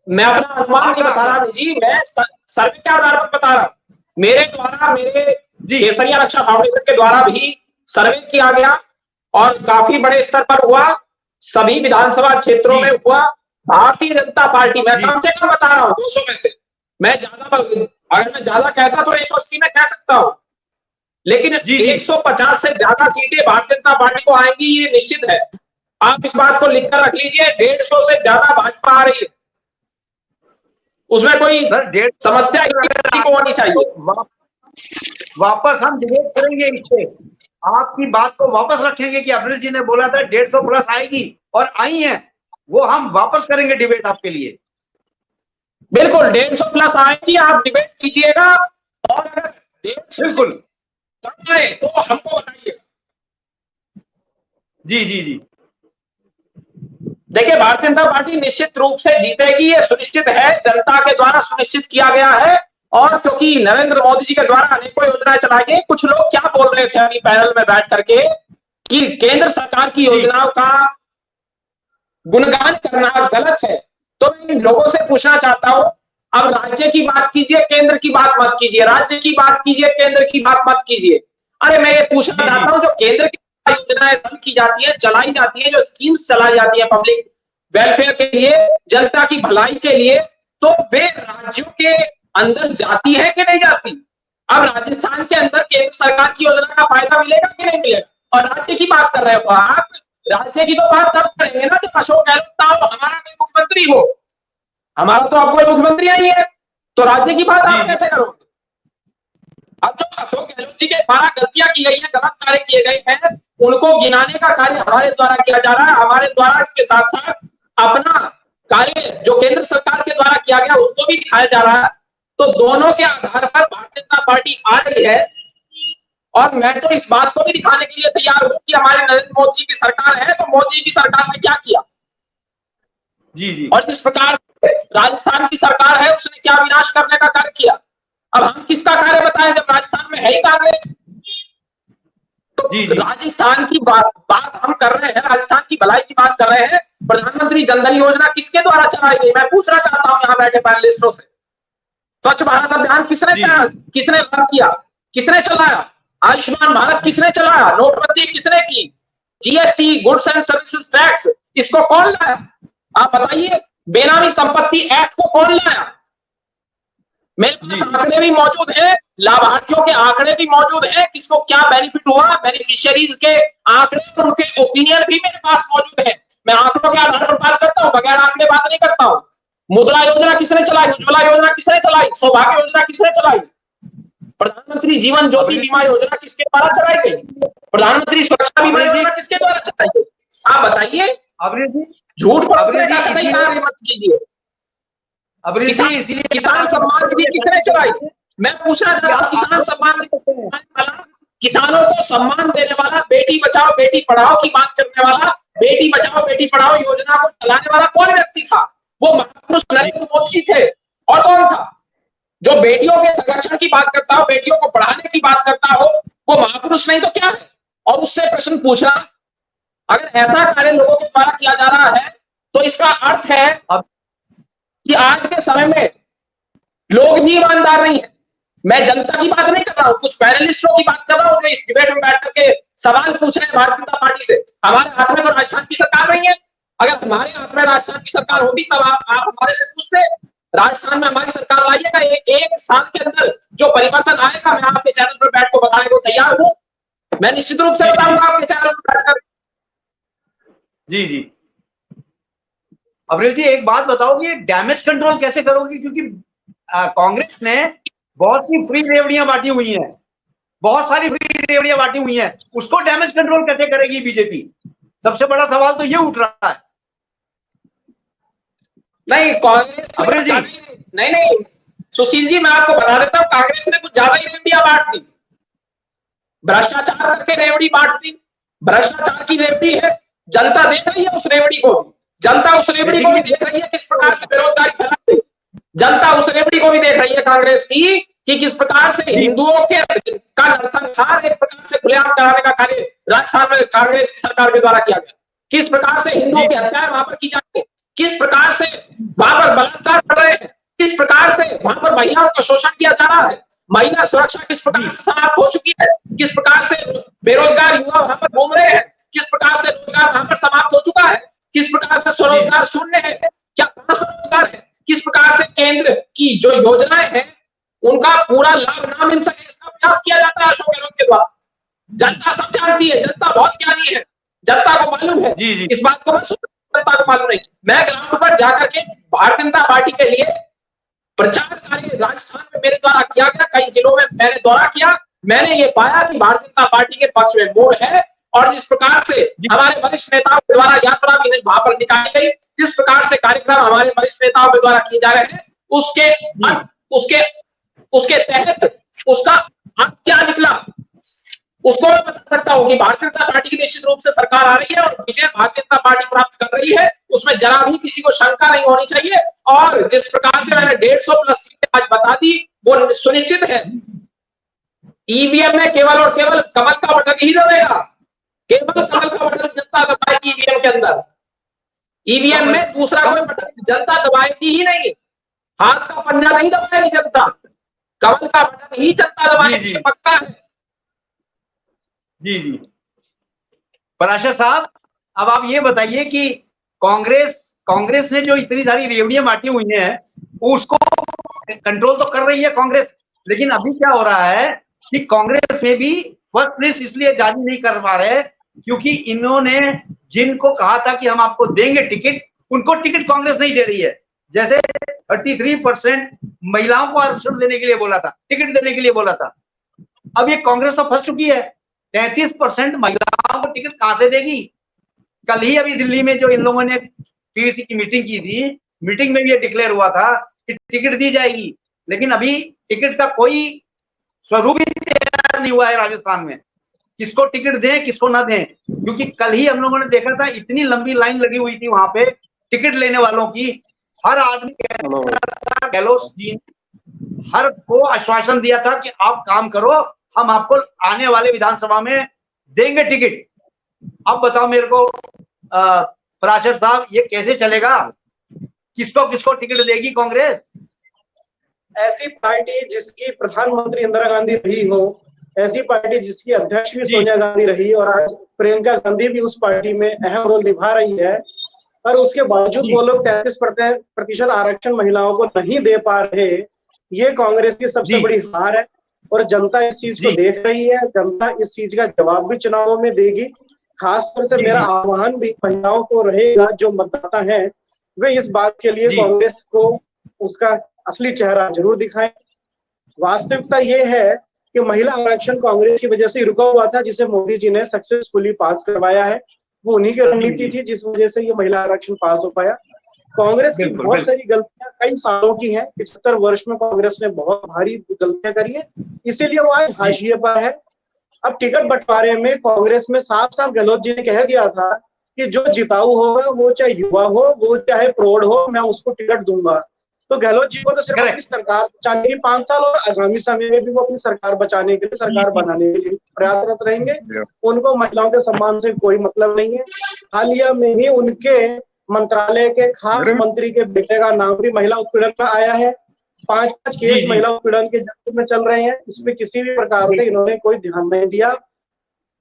मैं अपना अनुमान नहीं बता रहा जी, मैं सर्वे के आधार पर बता रहा हूं। मेरे केसरिया रक्षा फाउंडेशन के द्वारा भी सर्वे किया गया और काफी बड़े स्तर पर हुआ, सभी विधानसभा क्षेत्रों में हुआ। भारतीय जनता पार्टी, मैं कम से कम बता रहा हूँ 200 में से, अगर मैं ज्यादा कहता तो 180 में कह सकता हूं, लेकिन 150 से ज्यादा सीटें भारतीय जनता पार्टी को आएंगी ये निश्चित है। आप इस बात को लिखकर रख लीजिए, 150 से ज्यादा भाजपा आ रही है, उसमें कोई समस्या किसी को होनी चाहिए।
वापस हम डिबेट करेंगे इससे, आपकी बात को वापस रखेंगे कि अब्रिल जी ने बोला था 150 प्लस आएगी और आई है, वो हम वापस करेंगे डिबेट आपके लिए।
बिल्कुल 150 प्लस आएगी, आप डिबेट कीजिएगा और अगर 150
बिल्कुल
कम आए तो हमको बताइए।
जी
देखिए, भारतीय जनता पार्टी निश्चित रूप से जीतेगी, ये सुनिश्चित है, जनता के द्वारा सुनिश्चित किया गया है। और क्योंकि नरेंद्र मोदी जी के द्वारा अनेकों योजनाएं चलाई गई, कुछ लोग क्या बोल रहे थे अभी पैनल में बैठ करके कि केंद्र सरकार की योजनाओं का गुणगान करना गलत है। तो मैं इन लोगों से पूछना चाहता हूं, अब राज्य की बात कीजिए, केंद्र की बात मत कीजिए, राज्य की बात कीजिए, केंद्र की बात मत कीजिए। अरे मैं ये पूछना चाहता हूं, जो केंद्र की योजनाएं रन की जाती है, चलाई जाती है, जो स्कीम्स चलाई जाती है पब्लिक वेलफेयर के लिए, जनता की भलाई के लिए, तो वे राज्यों के अंदर जाती है कि नहीं जाती? अब राजस्थान के अंदर केंद्र सरकार की योजना का फायदा मिलेगा कि नहीं मिलेगा? और राज्य की बात कर रहे हो आप, राज्य की तो बात तब करेंगे ना जब अशोक गहलोत हमारा कोई मुख्यमंत्री हो। हमारा तो अब कोई मुख्यमंत्री नहीं है, तो राज्य की बात आप कैसे करोगे? अब जो अशोक गहलोत जी के द्वारा गलतियां की गई है, गलत कार्य किए गए हैं, उनको गिनाने का कार्य हमारे द्वारा किया जा रहा है। हमारे द्वारा इसके साथ साथ अपना कार्य जो केंद्र सरकार के द्वारा किया गया उसको भी दिखाया जा रहा है। तो दोनों के आधार पर भारतीय जनता पार्टी आ रही है। और मैं तो इस बात को भी दिखाने के लिए तैयार हूं कि हमारे नरेंद्र मोदी जी की सरकार है, तो मोदी जी की सरकार ने क्या किया जी। और जिस प्रकार राजस्थान की सरकार है उसने क्या विनाश करने का कार्य किया। अब हम किसका कार्य बताएं जब राजस्थान में है ही कांग्रेस। तो राजस्थान की बात हम कर रहे हैं, राजस्थान की भलाई की बात कर रहे हैं। प्रधानमंत्री जनधन योजना किसके द्वारा चलाई गई? मैं पूछना चाहता हूं यहां बैठे पैनलिस्टों से। स्वच्छ भारत अभियान किसने रन किया, किसने चलाया? आयुष्मान भारत किसने चलाया? नोटबंदी किसने की? GST, goods and services tax, इसको कौन लाया? आप बताइए। बेनामी संपत्ति एक्ट को कौन लाया? मेरे पास आंकड़े भी मौजूद है, लाभार्थियों के आंकड़े भी मौजूद है, किसको क्या बेनिफिट हुआ, बेनिफिशियरीज के आंकड़े, उनके ओपिनियन भी मेरे पास मौजूद है। मैं आंकड़ों के आधार पर बात करता हूं, बगैर आंकड़े बात नहीं करता हूं। मुद्रा योजना किसने चलाई? उज्ज्वला योजना किसने चलाई? सौभाग्य योजना किसने चलाई? प्रधानमंत्री जीवन ज्योति बीमा योजना किसके द्वारा चलाई गई? प्रधानमंत्री सुरक्षा बीमा योजना किसके द्वारा चलाई गई? आप बताइए। झूठ पर मत कीजिए। किसान सम्मान निधि किसने चलाई? मैं पूछना चाहता हूं, किसान सम्मान निधि, किसानों को सम्मान देने वाला, बेटी बचाओ बेटी पढ़ाओ की बात करने वाला, बेटी बचाओ बेटी पढ़ाओ योजना को चलाने वाला कौन व्यक्ति था? वो महापुरुष नरेंद्र मोदी जी थे। और कौन था जो बेटियों के संरक्षण की बात करता हो, बेटियों को पढ़ाने की बात करता हो? वो महापुरुष नहीं तो क्या है? और उससे प्रश्न पूछा अगर ऐसा कार्य लोगों के द्वारा किया जा रहा है तो इसका अर्थ है कि आज के समय में लोग भी ईमानदार नहीं है। मैं जनता की बात नहीं कर रहा हूं, कुछ पैनलिस्टों की बात कर रहा हूं जो इस डिबेट में बैठ करके सवाल पूछ रहे हैं भारतीय जनता पार्टी से। हमारे हाथ में तो राजस्थान की सरकार नहीं है। अगर हमारे हाथ में राजस्थान की सरकार होती तब आप हमारे से पूछते राजस्थान में हमारी सरकार लाइएगा, एक साल के अंदर जो परिवर्तन आएगा मैं आपके चैनल पर बैठ कर बताने को तैयार हूं। मैं निश्चित रूप से बताऊंगा आपके चैनल पर बैठकर।
जी जी अब्रिल जी, एक बात बताओगे, डैमेज कंट्रोल कैसे करोगे? क्योंकि कांग्रेस ने बहुत सी फ्री रेवड़ियां बांटी हुई हैं, बहुत सारी फ्री रेवड़ियां बांटी हुई हैं, उसको डैमेज कंट्रोल कैसे करेगी बीजेपी? सबसे बड़ा सवाल तो ये उठ रहा है।
नहीं कांग्रेस नहीं सुशील जी, मैं आपको बता देता हूं, कांग्रेस ने कुछ ज्यादा ही रेवड़ियां बांट दी, भ्रष्टाचार करके रेवड़ी बांट दी। भ्रष्टाचार की रेवड़ी है, जनता देख रही है उस रेवड़ी को, जनता उस रेवड़ी को भी देख रही है किस प्रकार से बेरोजगारी फैलाती है। जनता उस रेवड़ी को भी देख रही है कांग्रेस की कि किस प्रकार से हिंदुओं के का नरसंहार एक प्रकार से खुलेआम कराने का कार्य राजस्थान में कांग्रेस की सरकार के द्वारा किया गया। किस प्रकार से हिंदुओं की हत्याएं वहां पर की जाती है, किस प्रकार से वहां पर बलात्कार कर रहे हैं, किस प्रकार से वहां पर महिलाओं का शोषण किया जा रहा है, महिला सुरक्षा किस प्रकार से समाप्त हो चुकी है, किस प्रकार से बेरोजगार युवा वहां पर घूम रहे हैं, किस प्रकार से रोजगार वहां पर समाप्त हो चुका है, किस प्रकार से स्वरोजगार शून्य है, क्या स्वरोजगार है, किस प्रकार से केंद्र की जो योजनाएं हैं उनका पूरा लाभ ना मिल सके इसका प्रयास किया जाता है अशोक गहलोत के द्वारा। जनता सब जानती है, जनता बहुत ज्ञानी है, जनता को मालूम है। इस बात को जनता को मालूम नहीं। मैं ग्राउंड पर जाकर के भारतीय जनता पार्टी के लिए प्रचार कार्य राजस्थान में मेरे द्वारा किया गया, कई जिलों में मैंने दौरा किया। मैंने ये पाया कि भारतीय जनता पार्टी के पक्ष में मोड़ है और जिस प्रकार से हमारे वरिष्ठ नेताओं के द्वारा यात्रा भी वहां पर निकाली गई, जिस प्रकार से कार्यक्रम हमारे वरिष्ठ नेताओं के द्वारा किए जा रहे हैं, उसके तहत उसका अंत क्या निकला उसको मैं बता सकता हूं कि भारतीय जनता पार्टी की निश्चित रूप से सरकार आ रही है और विजय भारतीय जनता पार्टी प्राप्त कर रही है, उसमें जरा भी किसी को शंका नहीं होनी चाहिए। और जिस प्रकार से मैंने 150 प्लस सीटें आज बता दी वो सुनिश्चित है। ईवीएम में केवल और केवल कमल का बटन ही दबेगा, केवल कमल का बटन जनता दबाएगी ईवीएम के अंदर। ईवीएम में दूसरा कोई बटन जनता दबाएगी ही नहीं, हाथ का पंजा नहीं दबाएगी जनता, कमल का बटन ही जनता दबाएगी, पक्का है।
जी पराशर साहब, अब आप ये बताइए कि कांग्रेस ने जो इतनी सारी रेवड़ियां बांटी हुई हैं उसको कंट्रोल तो कर रही है कांग्रेस, लेकिन अभी क्या हो रहा है कि कांग्रेस में भी फर्स्ट प्लेस इसलिए जारी नहीं कर पा रहे क्योंकि इन्होंने जिनको कहा था कि हम आपको देंगे टिकट, उनको टिकट कांग्रेस नहीं दे रही है। जैसे 33% महिलाओं को आरक्षण देने के लिए बोला था, टिकट देने के लिए बोला था, अब ये कांग्रेस तो फंस चुकी है। 33% महिलाओं को टिकट कहां से देगी? कल ही अभी दिल्ली में जो इन लोगों ने पीवीसी की मीटिंग की थी, मीटिंग में भी ये डिक्लेयर हुआ था कि टिकट दी जाएगी, लेकिन अभी टिकट का कोई स्वरूप ही तैयार नहीं हुआ है राजस्थान में, किसको टिकट दें किसको ना दें। क्योंकि कल ही हम लोगों ने देखा था इतनी लंबी लाइन लगी हुई थी वहां पे टिकट लेने वालों की। हर आदमी गहलोत जी हर को आश्वासन दिया था कि आप काम करो, हम आपको आने वाले विधानसभा में देंगे टिकट। अब बताओ मेरे को पराशर साहब, ये कैसे चलेगा? किसको किसको टिकट देगी कांग्रेस?
ऐसी पार्टी जिसकी प्रधानमंत्री इंदिरा गांधी रही हो, ऐसी पार्टी जिसकी अध्यक्ष भी सोनिया गांधी रही और आज प्रियंका गांधी भी उस पार्टी में अहम रोल निभा रही है, और उसके बावजूद वो लोग 33% आरक्षण महिलाओं को नहीं दे पा रहे। ये कांग्रेस की सबसे बड़ी हार है और जनता इस चीज को देख रही है। जनता इस चीज का जवाब भी चुनावों में देगी। खासतौर से मेरा आह्वान भी महिलाओं को रहेगा, जो मतदाता हैं वे इस बात के लिए कांग्रेस को उसका असली चेहरा जरूर दिखाएं। वास्तविकता ये है कि महिला आरक्षण कांग्रेस की वजह से रुका हुआ था, जिसे मोदी जी ने सक्सेसफुली पास करवाया है। वो उन्हीं की रणनीति थी जिस वजह से ये महिला आरक्षण पास हो पाया। कांग्रेस की बहुत सारी गलतियां कई सालों की हैं, 75 वर्ष में कांग्रेस ने बहुत भारी गलतियां करी है, इसीलिए वो आज हाशिए पर है। अब टिकट बंटवारे में कांग्रेस में साफ साफ गहलोत जी ने कह दिया था कि जो जिताऊ होगा, वो चाहे युवा हो, वो चाहे प्रौढ़ हो, मैं उसको टिकट दूंगा। तो गहलोत जी को तो सिर्फ अपनी सरकार बचाने की 5 साल और आगामी समय में भी वो अपनी सरकार बचाने के लिए, सरकार बनाने के लिए प्रयासरत रहेंगे। उनको महिलाओं के सम्मान से कोई मतलब नहीं है। हालिया में ही उनके मंत्रालय के खास मंत्री के बेटे का नाम भी महिला उत्पीड़न में आया है। 5 केस महिला उत्पीड़न के जब्त में चल रहे हैं। इसमें किसी भी प्रकार से इन्होंने कोई ध्यान नहीं दिया।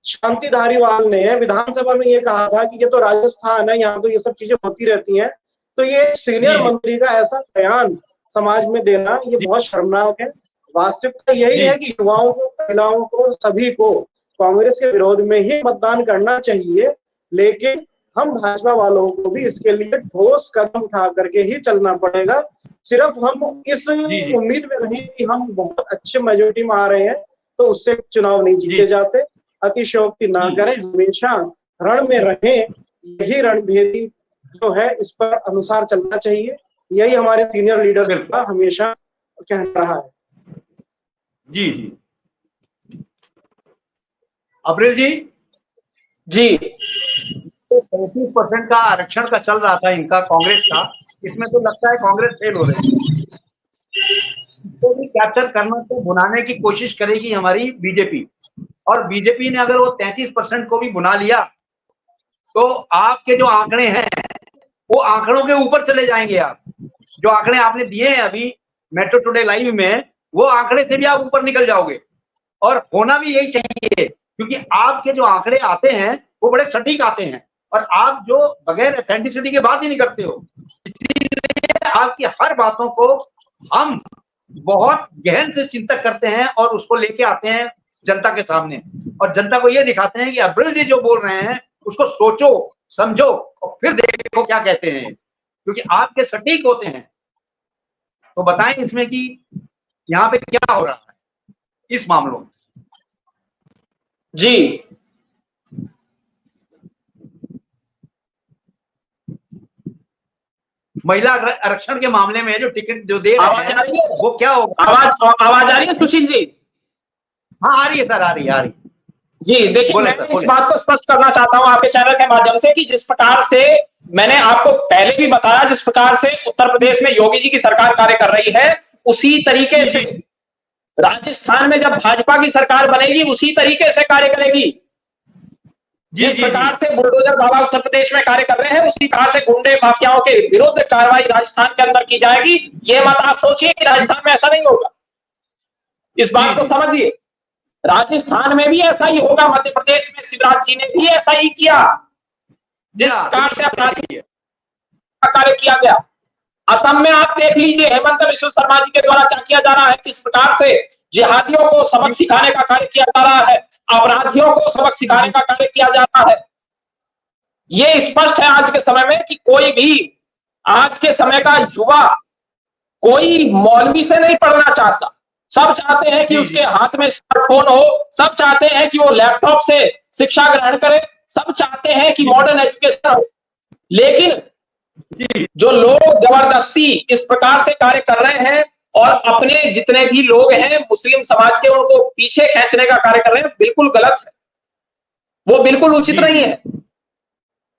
शांति धारीवाल ने विधानसभा में ये कहा था कि ये तो राजस्थान है, यहाँ तो ये सब चीजें होती रहती हैं। तो ये सीनियर मंत्री का ऐसा बयान समाज में देना ये बहुत शर्मनाक है। वास्तविकता यही है कि युवाओं को, महिलाओं को, सभी को कांग्रेस के विरोध में ही मतदान करना चाहिए, लेकिन हम भाजपा वालों को भी इसके लिए ठोस कदम उठा करके ही चलना पड़ेगा। सिर्फ हम इस उम्मीद में रहें कि हम बहुत अच्छे मेजोरिटी में आ रहे हैं तो उससे चुनाव नहीं जीते जाते। अतिशयोक्ति ना करें, हमेशा रण में रहें। यही रणभेदी जो है इस पर अनुसार चलना चाहिए। यही हमारे सीनियर लीडर्स का हमेशा कहना रहा है।
जी जी अप्रैल जी
जी
35% का आरक्षण का चल रहा था इनका, कांग्रेस का। इसमें तो लगता है कांग्रेस फेल हो रही है। तो भी कैप्चर करना, तो बुनाने की कोशिश करेगी हमारी बीजेपी। और बीजेपी ने अगर वो 33% को भी बुना लिया तो आपके जो आंकड़े हैं वो आंकड़ों के ऊपर चले जाएंगे। आप जो आंकड़े आपने दिए हैं अभी मेट्रो टुडे लाइव में, वो आंकड़े से भी आप ऊपर निकल जाओगे। और होना भी यही चाहिए, क्योंकि आपके जो आंकड़े आते हैं वो बड़े सटीक आते हैं और आप जो बगैर ऑथेंटिसिटी के बात ही नहीं करते हो। इसलिए आपकी हर बातों को हम बहुत गहन से चिंतन करते हैं और उसको लेके आते हैं जनता के सामने, और जनता को ये दिखाते हैं कि अब्दुल जी जो बोल रहे हैं उसको सोचो, समझो और फिर देखो क्या कहते हैं, क्योंकि आपके सटीक होते हैं। तो बताएं इसमें कि यहाँ पे क्या हो रहा है इस मामलों में।
जी
महिला आरक्षण के मामले में जो टिकट जो दे रहे हैं वो क्या होगा?
आवाज आ रही है सुशील जी?
हाँ आ रही है सर, आ रही है।
जी देखिए, मैं इस बात को स्पष्ट करना चाहता हूं आपके चैनल के माध्यम से कि जिस प्रकार से मैंने आपको पहले भी बताया, जिस प्रकार से उत्तर प्रदेश में योगी जी की सरकार कार्य कर रही है, उसी तरीके से राजस्थान में जब भाजपा की सरकार बनेगी उसी तरीके से कार्य करेगी। जिस प्रकार से बुलडोजर बाबा उत्तर प्रदेश में कार्य कर रहे हैं, उसी प्रकार से गुंडे माफियाओं के विरुद्ध कार्रवाई राजस्थान के अंदर की जाएगी। ये मत आप सोचिए कि राजस्थान में ऐसा नहीं होगा। इस बात को समझिए, राजस्थान में भी ऐसा ही होगा। मध्य प्रदेश में शिवराज जी ने भी ऐसा ही किया, जिस प्रकार से अपराधी कार्य किया गया। असम में आप देख लीजिए, हेमंत बिश्व शर्मा जी के द्वारा क्या किया जा रहा है, किस प्रकार से जिहादियों को सबक सिखाने का कार्य किया जा रहा है, अपराधियों को सबक सिखाने का कार्य किया जा रहा है। ये स्पष्ट है आज के समय में कि कोई भी आज के समय का युवा कोई मौलवी से नहीं पढ़ना चाहता। सब चाहते हैं कि उसके हाथ में स्मार्टफोन हो, सब चाहते हैं कि वो लैपटॉप से शिक्षा ग्रहण करे, सब चाहते हैं कि मॉडर्न एजुकेशन हो। लेकिन जो लोग जबरदस्ती इस प्रकार से कार्य कर रहे हैं और अपने जितने भी लोग हैं मुस्लिम समाज के, उनको पीछे खींचने का कार्य कर रहे हैं, बिल्कुल गलत है। वो बिल्कुल उचित नहीं है।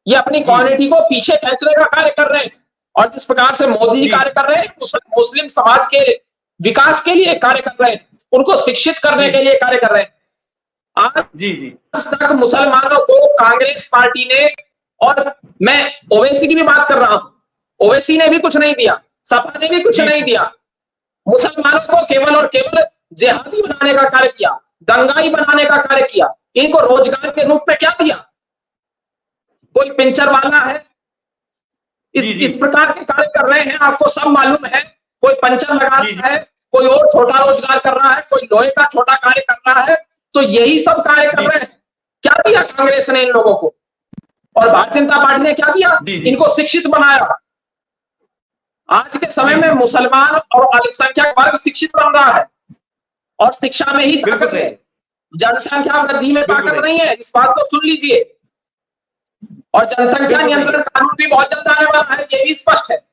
ये अपनी कम्युनिटी को पीछे खींचने का कार्य कर रहे हैं। और जिस प्रकार से मोदी जी कार्य कर रहे हैं, मुस्लिम समाज के विकास के लिए कार्य कर रहे हैं, उनको शिक्षित करने के लिए कार्य कर रहे हैं। आज तक मुसलमानों को कांग्रेस पार्टी ने, और मैं ओवैसी की भी बात कर रहा हूं, ओवैसी ने भी कुछ नहीं दिया, सपा ने भी कुछ नहीं दिया। मुसलमानों को केवल और केवल जिहादी बनाने का कार्य किया, दंगाई बनाने का कार्य किया। इनको रोजगार के रूप में क्या दिया? कोई पिंचर वाला है, इस प्रकार के कार्य कर रहे हैं, आपको सब मालूम है। कोई पंचर लगा रहा है, कोई और छोटा रोजगार कर रहा है, कोई लोहे का छोटा कार्य कर रहा है। तो यही सब कार्य कर रहे हैं। क्या दिया कांग्रेस ने इन लोगों को? और भारतीय जनता पार्टी ने क्या दिया? इनको शिक्षित बनाया। आज के समय में मुसलमान और अल्पसंख्यक वर्ग शिक्षित बन रहा है और शिक्षा में ही ताकत है, जनसंख्या वृद्धि में ताकत नहीं है। इस बात को सुन लीजिए। और जनसंख्या नियंत्रण कानून भी बहुत जल्द आने वाला है, ये भी स्पष्ट है।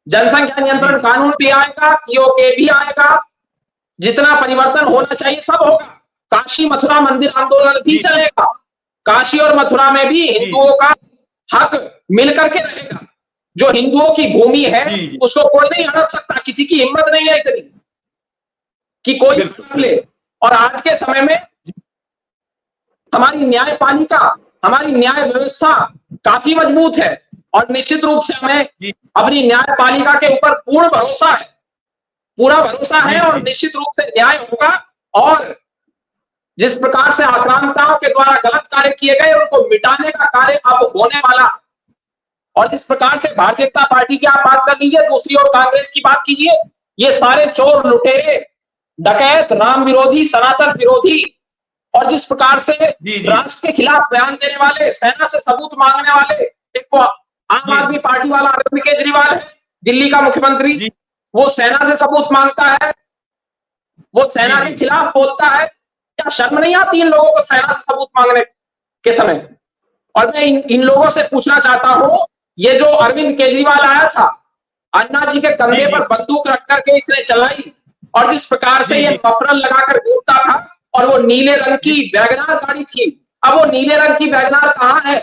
जनसंख्या नियंत्रण कानून भी आएगा, पीओके भी आएगा। जितना परिवर्तन होना चाहिए सब होगा। काशी मथुरा मंदिर आंदोलन भी चलेगा। काशी और मथुरा में भी हिंदुओं का हक मिलकर के रहेगा। जो हिंदुओं की भूमि है
जी।
उसको कोई नहीं हड़प सकता, किसी की हिम्मत नहीं है इतनी कि कोई हड़प ले। और आज के समय में हमारी न्यायपालिका, हमारी न्याय व्यवस्था काफी मजबूत है और निश्चित रूप से हमें अपनी न्यायपालिका के ऊपर पूर्ण भरोसा है, पूरा भरोसा है और निश्चित रूप से न्याय होगा। और जिस प्रकार से आक्रांताओं के द्वारा गलत कार्य किए गए उनको मिटाने का कार्य अब होने वाला। और जिस प्रकार से भारतीय जनता पार्टी की आप बात कर लीजिए, दूसरी ओर कांग्रेस की बात कीजिए, ये सारे चोर, लुटेरे, डकैत, राम विरोधी, सनातन विरोधी और जिस प्रकार से राष्ट्र के खिलाफ बयान देने वाले, सेना से सबूत मांगने वाले, एक वो आम आदमी पार्टी वाला अरविंद केजरीवाल है, दिल्ली का मुख्यमंत्री, वो सेना से सबूत मांगता है, वो सेना के खिलाफ बोलता है। क्या शर्म नहीं आती इन लोगों को सेना से सबूत मांगने के समय? और मैं इन लोगों से पूछना चाहता हूं, ये जो अरविंद केजरीवाल आया था, अन्ना जी के कंधे पर बंदूक रख करके इसने चलाई और जिस प्रकार से ये मफरल लगाकर घूमता था और वो नीले रंग की वैगनार गाड़ी थी। अब वो नीले रंग की वैगनार कहां है?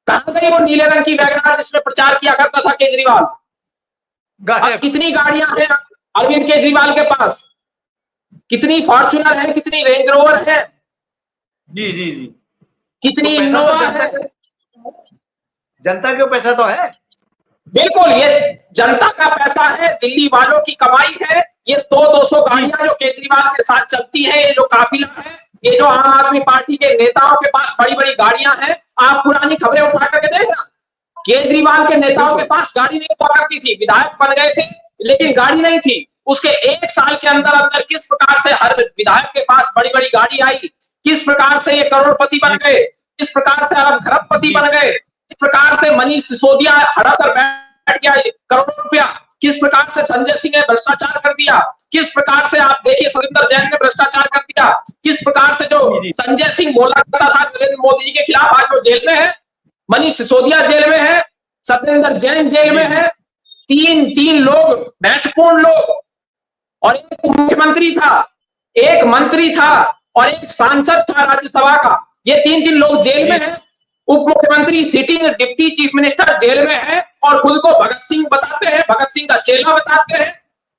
कहां गई वो नीले रंग की वैगनार जिसमें प्रचार किया करता था केजरीवाल? अब कितनी गाड़ियां हैं अरविंद केजरीवाल के पास? कितनी फॉर्च्यूनर है, कितनी रेंज रोवर है,
जी जी जी,
कितनी
तो
इनोवा है?
जनता के पैसा तो है।
बिल्कुल, ये जनता का पैसा है, दिल्ली वालों की कमाई है। ये 100-200 गाड़ियां जो केजरीवाल के साथ चलती है, ये जो काफिला है, ये जो आम आदमी पार्टी के नेताओं के पास बड़ी बड़ी गाड़ियां हैं। आप पुरानी खबरें उठा करके देखना, केजरीवाल के नेताओं के पास गाड़ी नहीं हुआ करती थी, विधायक बन गए थे लेकिन गाड़ी नहीं थी। उसके 1 साल के अंदर अंदर किस प्रकार से हर विधायक के पास बड़ी बड़ी गाड़ी आई, किस प्रकार से ये करोड़पति बन गए, किस प्रकार से अरब खरबपति बन गए, किस प्रकार से मनीष सिसोदिया हड़प कर बैठ गया करोड़ों रुपया, किस प्रकार से संजय सिंह ने भ्रष्टाचार कर दिया, किस प्रकार से आप देखिए सतेंद्र जैन ने भ्रष्टाचार कर दिया, किस प्रकार से जो संजय सिंह बोला करता था नरेंद्र मोदी जी के खिलाफ, आज वो जेल में है, मनीष सिसोदिया जेल में है, सतेंद्र जैन जेल में है। तीन लोग, महत्वपूर्ण लोग, और एक मुख्यमंत्री था, एक मंत्री था और एक सांसद था राज्यसभा का। ये तीन लोग जेल में हैं। उप मुख्यमंत्री sitting deputy chief minister jail में है और खुद को भगत सिंह बताते हैं, भगत सिंह का चेला बताते हैं।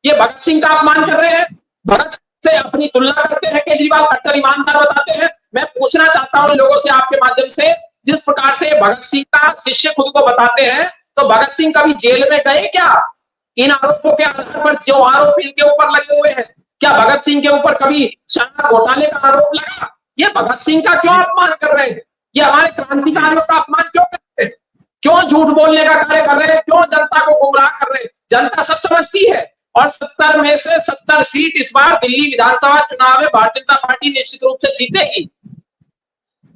ये भगत सिंह का अपमान कर रहे हैं, भगत से अपनी तुलना करते हैं, केजरीवाल कट्टर ईमानदार बताते हैं। मैं पूछना चाहता हूं लोगों से आपके माध्यम से, जिस प्रकार से भगत सिंह का शिष्य खुद को बताते हैं, तो भगत सिंह कभी जेल में गए क्या? इन आरोपों के आधार पर जो आरोप इनके ऊपर लगे हुए हैं, क्या भगत सिंह के ऊपर कभी शराब घोटाले का आरोप लगा? ये भगत सिंह का क्यों अपमान कर रहे हैं? ये हमारे क्रांतिकारियों का अपमान क्यों कर रहे हैं? क्यों झूठ बोलने का कार्य कर रहे हैं? क्यों जनता को गुमराह कर रहे हैं? जनता सब समझती है और 70 में से 70 सीट इस बार दिल्ली विधानसभा चुनाव में भारतीय जनता पार्टी निश्चित रूप से जीतेगी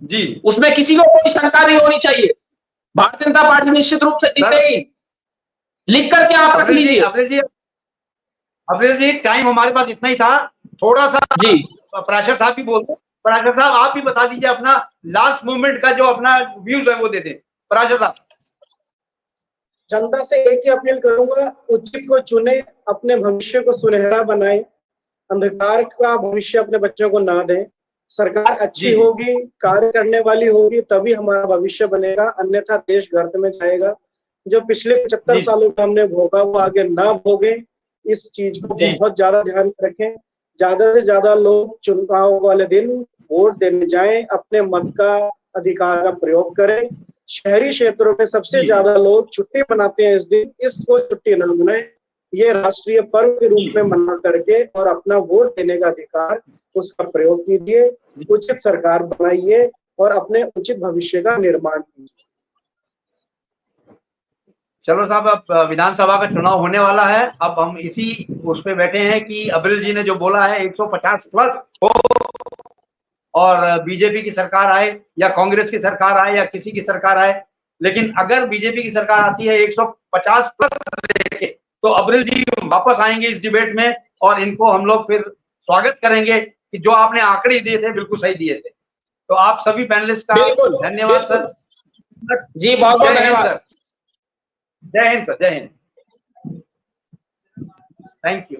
जी, उसमें किसी को कोई शंका नहीं होनी चाहिए। भारतीय जनता पार्टी निश्चित रूप से जीतेगी, लिख करके आप रख लीजिए।
अब्दुल जी टाइम हमारे पास इतना ही था, थोड़ा सा जी पराशर साहब भी बोलते। पराशर साहब आप भी बता दीजिए अपना लास्ट मोमेंट का जो अपना व्यूज है वो दे दें। पराशर साहब,
जनता से एक ही अपील करूंगा, उचित को चुने, अपने भविष्य को सुनहरा बनाए, अंधकार का भविष्य अपने बच्चों को ना दें। सरकार अच्छी होगी, कार्य करने वाली होगी, तभी हमारा भविष्य बनेगा, अन्यथा देश गर्त में जाएगा। जो पिछले 75 सालों में हमने भोगा वो आगे ना भोगे, इस चीज को बहुत ज्यादा ध्यान रखें। ज्यादा से ज्यादा लोग चुनाव वाले दिन वोट देने जाएं, अपने मत का अधिकार का प्रयोग करें। शहरी क्षेत्रों में सबसे ज्यादा लोग छुट्टी मनाते हैं इस दिन, इसको छुट्टी न मनाएं, ये राष्ट्रीय पर्व के रूप में मना करके और अपना वोट देने का अधिकार उसका प्रयोग कीजिए, उचित सरकार बनाइए और अपने उचित भविष्य का निर्माण कीजिए।
चलो साहब, अब विधानसभा का चुनाव होने वाला है। अब हम इसी उस पे बैठे हैं कि अब्दुल जी ने जो बोला है 150 प्लस हो और बीजेपी की सरकार आए या कांग्रेस की सरकार आए या किसी की सरकार आए, लेकिन अगर बीजेपी की सरकार आती है 150 प्लस लेके, तो अब्दुल जी वापस आएंगे इस डिबेट में और इनको हम लोग फिर स्वागत करेंगे कि जो आपने आंकड़े दिए थे बिल्कुल सही दिए थे। तो आप सभी पैनलिस्ट का धन्यवाद सर
जी, बहुत बहुत धन्यवाद सर।
जय हिंद सर, जय हिंद, थैंक यू।